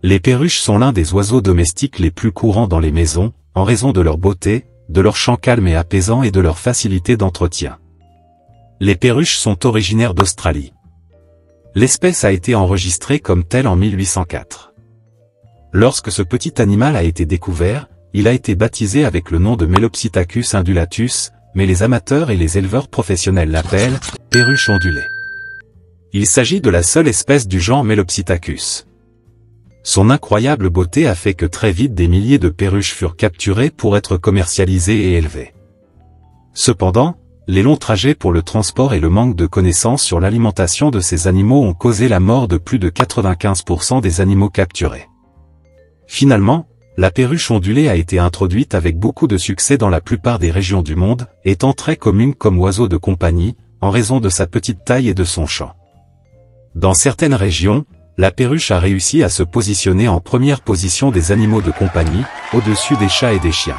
Les perruches sont l'un des oiseaux domestiques les plus courants dans les maisons, en raison de leur beauté, de leur chant calme et apaisant et de leur facilité d'entretien. Les perruches sont originaires d'Australie. L'espèce a été enregistrée comme telle en 1804. Lorsque ce petit animal a été découvert, il a été baptisé avec le nom de Melopsittacus undulatus, mais les amateurs et les éleveurs professionnels l'appellent perruche ondulée. Il s'agit de la seule espèce du genre Melopsittacus. Son incroyable beauté a fait que très vite des milliers de perruches furent capturées pour être commercialisées et élevées. Cependant, les longs trajets pour le transport et le manque de connaissances sur l'alimentation de ces animaux ont causé la mort de plus de 95% des animaux capturés. Finalement, la perruche ondulée a été introduite avec beaucoup de succès dans la plupart des régions du monde, étant très commune comme oiseau de compagnie, en raison de sa petite taille et de son chant. Dans certaines régions, la perruche a réussi à se positionner en première position des animaux de compagnie, au-dessus des chats et des chiens.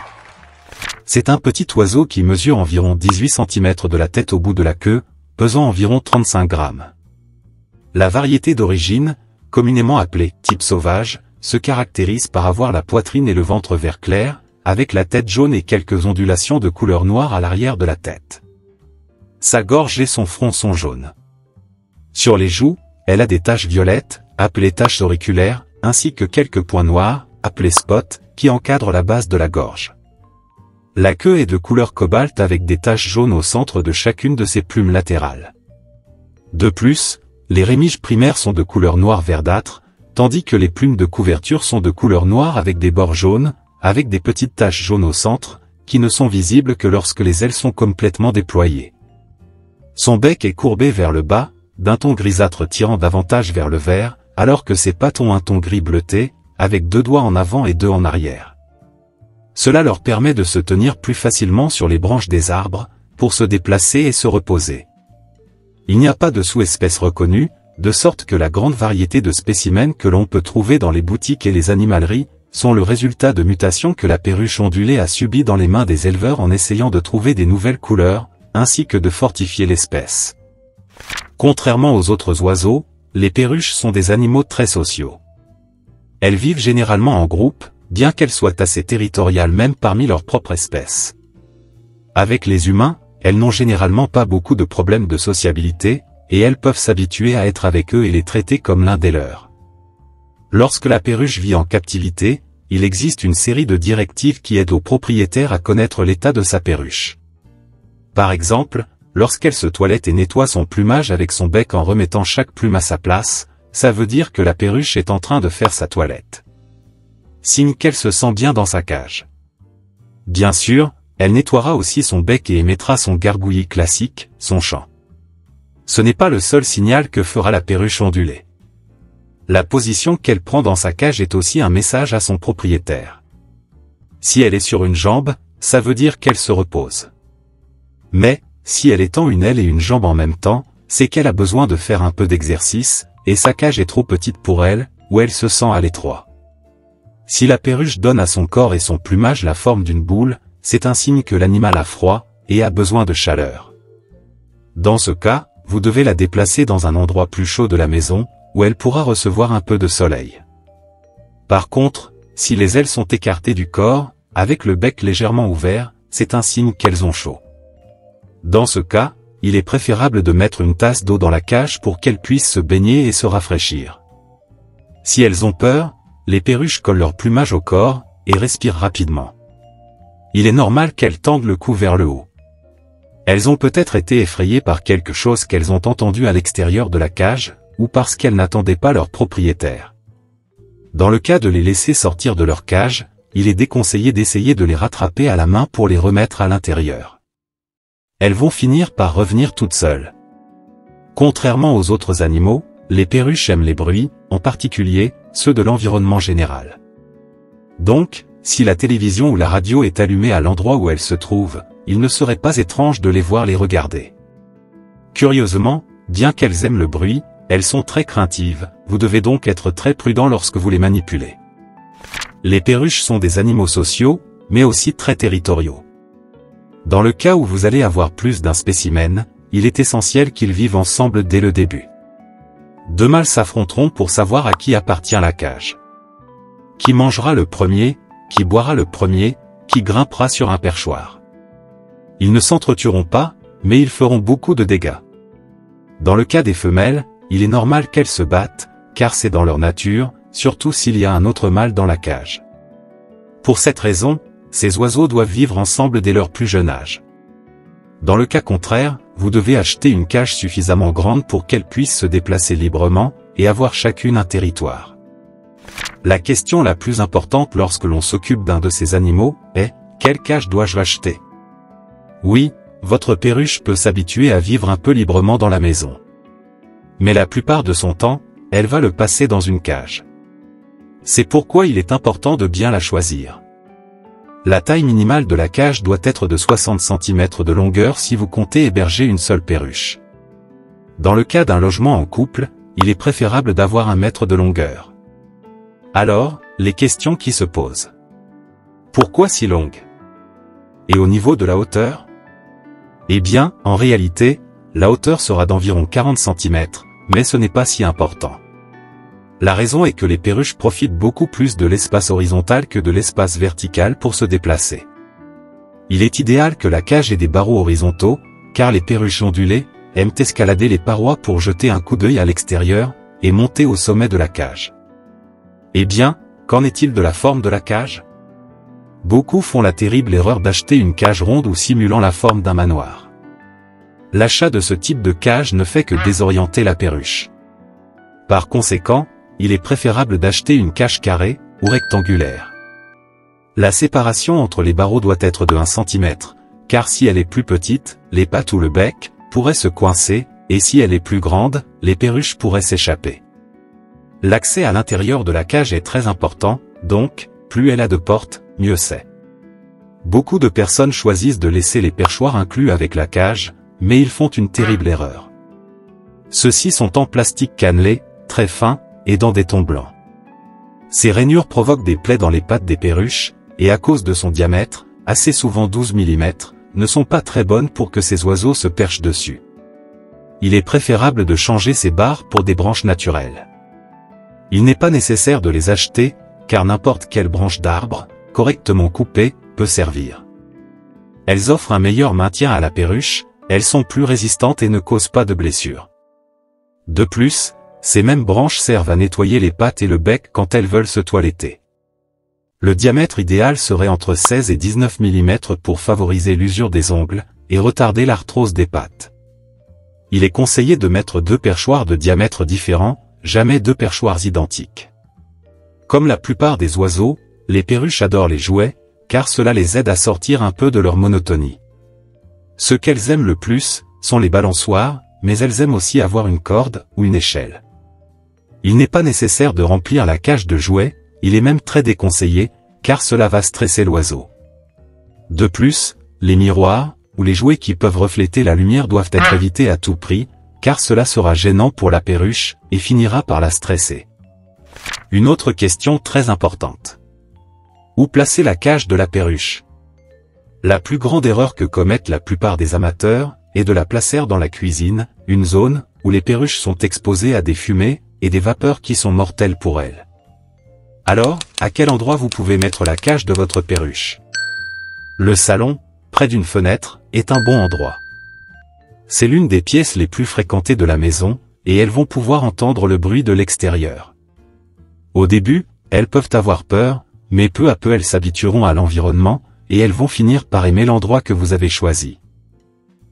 C'est un petit oiseau qui mesure environ 18 cm de la tête au bout de la queue, pesant environ 35 grammes. La variété d'origine, communément appelée type sauvage, se caractérise par avoir la poitrine et le ventre vert clair, avec la tête jaune et quelques ondulations de couleur noire à l'arrière de la tête. Sa gorge et son front sont jaunes. Sur les joues, elle a des taches violettes, appelées taches auriculaires, ainsi que quelques points noirs, appelés spots, qui encadrent la base de la gorge. La queue est de couleur cobalt avec des taches jaunes au centre de chacune de ses plumes latérales. De plus, les rémiges primaires sont de couleur noire verdâtre, tandis que les plumes de couverture sont de couleur noire avec des bords jaunes, avec des petites taches jaunes au centre, qui ne sont visibles que lorsque les ailes sont complètement déployées. Son bec est courbé vers le bas, d'un ton grisâtre tirant davantage vers le vert, alors que ses pattes ont un ton gris bleuté, avec 2 doigts en avant et 2 en arrière. Cela leur permet de se tenir plus facilement sur les branches des arbres, pour se déplacer et se reposer. Il n'y a pas de sous-espèce reconnue, de sorte que la grande variété de spécimens que l'on peut trouver dans les boutiques et les animaleries, sont le résultat de mutations que la perruche ondulée a subies dans les mains des éleveurs en essayant de trouver des nouvelles couleurs, ainsi que de fortifier l'espèce. Contrairement aux autres oiseaux, les perruches sont des animaux très sociaux. Elles vivent généralement en groupe, bien qu'elles soient assez territoriales même parmi leur propre espèce. Avec les humains, elles n'ont généralement pas beaucoup de problèmes de sociabilité, et elles peuvent s'habituer à être avec eux et les traiter comme l'un des leurs. Lorsque la perruche vit en captivité, il existe une série de directives qui aident au propriétaire à connaître l'état de sa perruche. Par exemple, lorsqu'elle se toilette et nettoie son plumage avec son bec en remettant chaque plume à sa place, ça veut dire que la perruche est en train de faire sa toilette. Signe qu'elle se sent bien dans sa cage. Bien sûr, elle nettoiera aussi son bec et émettra son gargouillis classique, son chant. Ce n'est pas le seul signal que fera la perruche ondulée. La position qu'elle prend dans sa cage est aussi un message à son propriétaire. Si elle est sur une jambe, ça veut dire qu'elle se repose. Mais, si elle étend une aile et une jambe en même temps, c'est qu'elle a besoin de faire un peu d'exercice, et sa cage est trop petite pour elle, ou elle se sent à l'étroit. Si la perruche donne à son corps et son plumage la forme d'une boule, c'est un signe que l'animal a froid, et a besoin de chaleur. Dans ce cas, vous devez la déplacer dans un endroit plus chaud de la maison, où elle pourra recevoir un peu de soleil. Par contre, si les ailes sont écartées du corps, avec le bec légèrement ouvert, c'est un signe qu'elles ont chaud. Dans ce cas, il est préférable de mettre une tasse d'eau dans la cage pour qu'elles puissent se baigner et se rafraîchir. Si elles ont peur, les perruches collent leur plumage au corps, et respirent rapidement. Il est normal qu'elles tendent le cou vers le haut. Elles ont peut-être été effrayées par quelque chose qu'elles ont entendu à l'extérieur de la cage, ou parce qu'elles n'attendaient pas leur propriétaire. Dans le cas de les laisser sortir de leur cage, il est déconseillé d'essayer de les rattraper à la main pour les remettre à l'intérieur. Elles vont finir par revenir toutes seules. Contrairement aux autres animaux, les perruches aiment les bruits, en particulier, ceux de l'environnement général. Donc, si la télévision ou la radio est allumée à l'endroit où elles se trouvent, il ne serait pas étrange de les voir les regarder. Curieusement, bien qu'elles aiment le bruit, elles sont très craintives, vous devez donc être très prudent lorsque vous les manipulez. Les perruches sont des animaux sociaux, mais aussi très territoriaux. Dans le cas où vous allez avoir plus d'un spécimen, il est essentiel qu'ils vivent ensemble dès le début. Deux mâles s'affronteront pour savoir à qui appartient la cage. Qui mangera le premier, qui boira le premier, qui grimpera sur un perchoir. Ils ne s'entretueront pas, mais ils feront beaucoup de dégâts. Dans le cas des femelles, il est normal qu'elles se battent, car c'est dans leur nature, surtout s'il y a un autre mâle dans la cage. Pour cette raison, ces oiseaux doivent vivre ensemble dès leur plus jeune âge. Dans le cas contraire, vous devez acheter une cage suffisamment grande pour qu'elles puissent se déplacer librement, et avoir chacune un territoire. La question la plus importante lorsque l'on s'occupe d'un de ces animaux est « Quelle cage dois-je acheter ?» Oui, votre perruche peut s'habituer à vivre un peu librement dans la maison. Mais la plupart de son temps, elle va le passer dans une cage. C'est pourquoi il est important de bien la choisir. La taille minimale de la cage doit être de 60 cm de longueur si vous comptez héberger une seule perruche. Dans le cas d'un logement en couple, il est préférable d'avoir 1 mètre de longueur. Alors, les questions qui se posent. Pourquoi si longue? Et au niveau de la hauteur? Eh bien, en réalité, la hauteur sera d'environ 40 cm, mais ce n'est pas si important. La raison est que les perruches profitent beaucoup plus de l'espace horizontal que de l'espace vertical pour se déplacer. Il est idéal que la cage ait des barreaux horizontaux, car les perruches ondulées aiment escalader les parois pour jeter un coup d'œil à l'extérieur, et monter au sommet de la cage. Eh bien, qu'en est-il de la forme de la cage? Beaucoup font la terrible erreur d'acheter une cage ronde ou simulant la forme d'un manoir. L'achat de ce type de cage ne fait que désorienter la perruche. Par conséquent, il est préférable d'acheter une cage carrée ou rectangulaire. La séparation entre les barreaux doit être de 1 cm, car si elle est plus petite, les pattes ou le bec pourraient se coincer, et si elle est plus grande, les perruches pourraient s'échapper. L'accès à l'intérieur de la cage est très important, donc, plus elle a de portes, mieux c'est. Beaucoup de personnes choisissent de laisser les perchoirs inclus avec la cage, mais ils font une terrible erreur. Ceux-ci sont en plastique cannelé, très fin, et dans des tons blancs. Ces rainures provoquent des plaies dans les pattes des perruches, et à cause de son diamètre, assez souvent 12 mm, ne sont pas très bonnes pour que ces oiseaux se perchent dessus. Il est préférable de changer ces barres pour des branches naturelles. Il n'est pas nécessaire de les acheter, car n'importe quelle branche d'arbre, correctement coupée, peut servir. Elles offrent un meilleur maintien à la perruche, elles sont plus résistantes et ne causent pas de blessures. De plus, ces mêmes branches servent à nettoyer les pattes et le bec quand elles veulent se toiletter. Le diamètre idéal serait entre 16 et 19 mm pour favoriser l'usure des ongles, et retarder l'arthrose des pattes. Il est conseillé de mettre 2 perchoirs de diamètre différents, jamais 2 perchoirs identiques. Comme la plupart des oiseaux, les perruches adorent les jouets, car cela les aide à sortir un peu de leur monotonie. Ce qu'elles aiment le plus, sont les balançoires, mais elles aiment aussi avoir une corde ou une échelle. Il n'est pas nécessaire de remplir la cage de jouets, il est même très déconseillé, car cela va stresser l'oiseau. De plus, les miroirs, ou les jouets qui peuvent refléter la lumière doivent être évités à tout prix, car cela sera gênant pour la perruche, et finira par la stresser. Une autre question très importante. Où placer la cage de la perruche? La plus grande erreur que commettent la plupart des amateurs, est de la placer dans la cuisine, une zone, où les perruches sont exposées à des fumées, et des vapeurs qui sont mortelles pour elles. Alors, à quel endroit vous pouvez mettre la cage de votre perruche? Le salon, près d'une fenêtre, est un bon endroit. C'est l'une des pièces les plus fréquentées de la maison, et elles vont pouvoir entendre le bruit de l'extérieur. Au début, elles peuvent avoir peur, mais peu à peu elles s'habitueront à l'environnement, et elles vont finir par aimer l'endroit que vous avez choisi.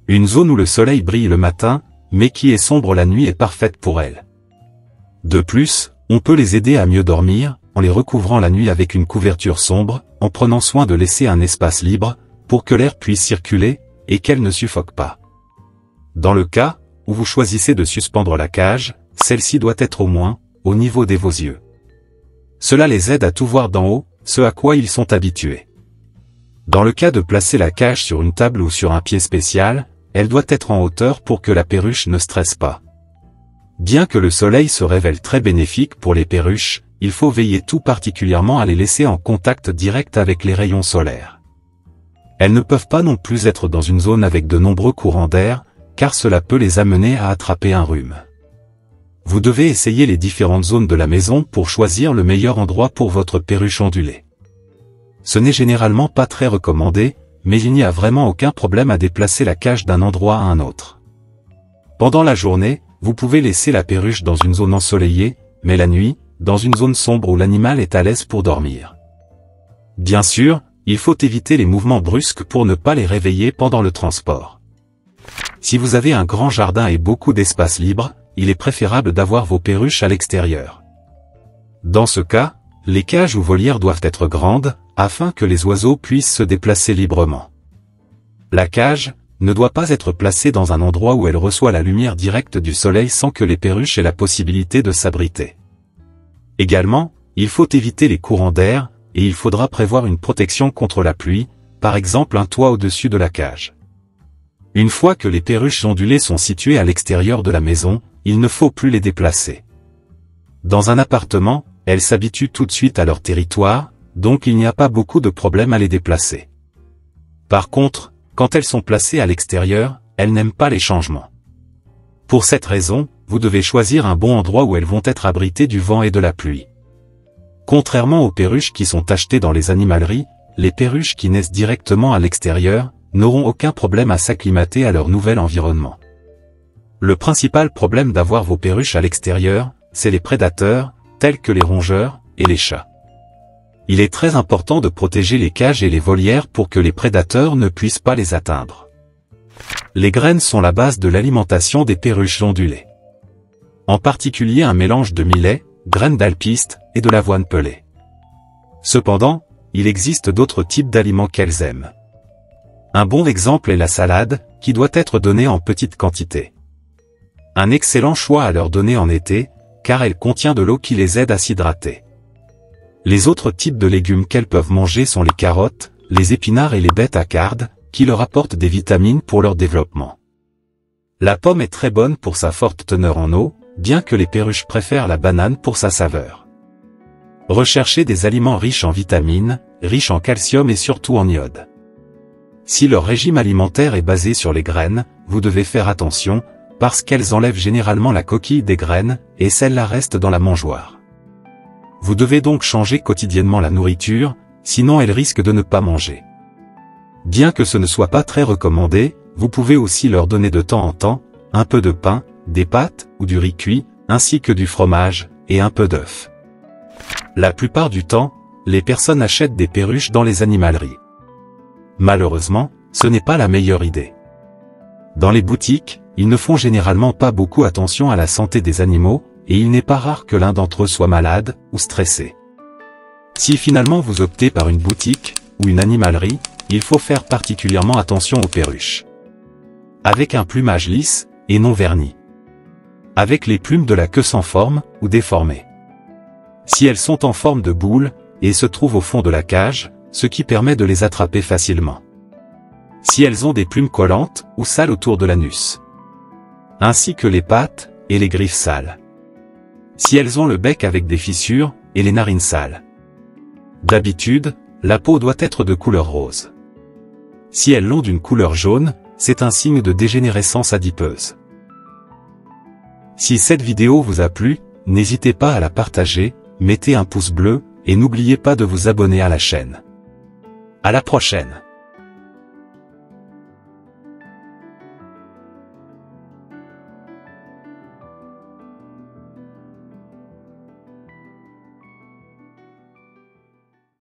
Une zone où le soleil brille le matin, mais qui est sombre la nuit est parfaite pour elles. De plus, on peut les aider à mieux dormir, en les recouvrant la nuit avec une couverture sombre, en prenant soin de laisser un espace libre, pour que l'air puisse circuler, et qu'elles ne suffoquent pas. Dans le cas où vous choisissez de suspendre la cage, celle-ci doit être au moins au niveau de vos yeux. Cela les aide à tout voir d'en haut, ce à quoi ils sont habitués. Dans le cas de placer la cage sur une table ou sur un pied spécial, elle doit être en hauteur pour que la perruche ne stresse pas. Bien que le soleil se révèle très bénéfique pour les perruches, il faut veiller tout particulièrement à les laisser en contact direct avec les rayons solaires. Elles ne peuvent pas non plus être dans une zone avec de nombreux courants d'air, car cela peut les amener à attraper un rhume. Vous devez essayer les différentes zones de la maison pour choisir le meilleur endroit pour votre perruche ondulée. Ce n'est généralement pas très recommandé, mais il n'y a vraiment aucun problème à déplacer la cage d'un endroit à un autre. Pendant la journée, vous pouvez laisser la perruche dans une zone ensoleillée, mais la nuit, dans une zone sombre où l'animal est à l'aise pour dormir. Bien sûr, il faut éviter les mouvements brusques pour ne pas les réveiller pendant le transport. Si vous avez un grand jardin et beaucoup d'espace libre, il est préférable d'avoir vos perruches à l'extérieur. Dans ce cas, les cages ou volières doivent être grandes, afin que les oiseaux puissent se déplacer librement. La cage ne doit pas être placée dans un endroit où elle reçoit la lumière directe du soleil sans que les perruches aient la possibilité de s'abriter. Également, il faut éviter les courants d'air, et il faudra prévoir une protection contre la pluie, par exemple un toit au-dessus de la cage. Une fois que les perruches ondulées sont situées à l'extérieur de la maison, il ne faut plus les déplacer. Dans un appartement, elles s'habituent tout de suite à leur territoire, donc il n'y a pas beaucoup de problèmes à les déplacer. Par contre, quand elles sont placées à l'extérieur, elles n'aiment pas les changements. Pour cette raison, vous devez choisir un bon endroit où elles vont être abritées du vent et de la pluie. Contrairement aux perruches qui sont achetées dans les animaleries, les perruches qui naissent directement à l'extérieur n'auront aucun problème à s'acclimater à leur nouvel environnement. Le principal problème d'avoir vos perruches à l'extérieur, c'est les prédateurs, tels que les rongeurs et les chats. Il est très important de protéger les cages et les volières pour que les prédateurs ne puissent pas les atteindre. Les graines sont la base de l'alimentation des perruches ondulées. En particulier un mélange de millet, graines d'alpiste et de l'avoine pelée. Cependant, il existe d'autres types d'aliments qu'elles aiment. Un bon exemple est la salade, qui doit être donnée en petite quantité. Un excellent choix à leur donner en été, car elle contient de l'eau qui les aide à s'hydrater. Les autres types de légumes qu'elles peuvent manger sont les carottes, les épinards et les bêta-cardes, qui leur apportent des vitamines pour leur développement. La pomme est très bonne pour sa forte teneur en eau, bien que les perruches préfèrent la banane pour sa saveur. Recherchez des aliments riches en vitamines, riches en calcium et surtout en iode. Si leur régime alimentaire est basé sur les graines, vous devez faire attention, parce qu'elles enlèvent généralement la coquille des graines, et celle-là reste dans la mangeoire. Vous devez donc changer quotidiennement la nourriture, sinon elles risquent de ne pas manger. Bien que ce ne soit pas très recommandé, vous pouvez aussi leur donner de temps en temps, un peu de pain, des pâtes ou du riz cuit, ainsi que du fromage, et un peu d'œufs. La plupart du temps, les personnes achètent des perruches dans les animaleries. Malheureusement, ce n'est pas la meilleure idée. Dans les boutiques, ils ne font généralement pas beaucoup attention à la santé des animaux, et il n'est pas rare que l'un d'entre eux soit malade ou stressé. Si finalement vous optez par une boutique ou une animalerie, il faut faire particulièrement attention aux perruches. Avec un plumage lisse et non verni. Avec les plumes de la queue sans forme ou déformées. Si elles sont en forme de boule et se trouvent au fond de la cage, ce qui permet de les attraper facilement. Si elles ont des plumes collantes ou sales autour de l'anus. Ainsi que les pattes et les griffes sales. Si elles ont le bec avec des fissures et les narines sales. D'habitude, la peau doit être de couleur rose. Si elles l'ont d'une couleur jaune, c'est un signe de dégénérescence adipeuse. Si cette vidéo vous a plu, n'hésitez pas à la partager, mettez un pouce bleu, et n'oubliez pas de vous abonner à la chaîne. À la prochaine!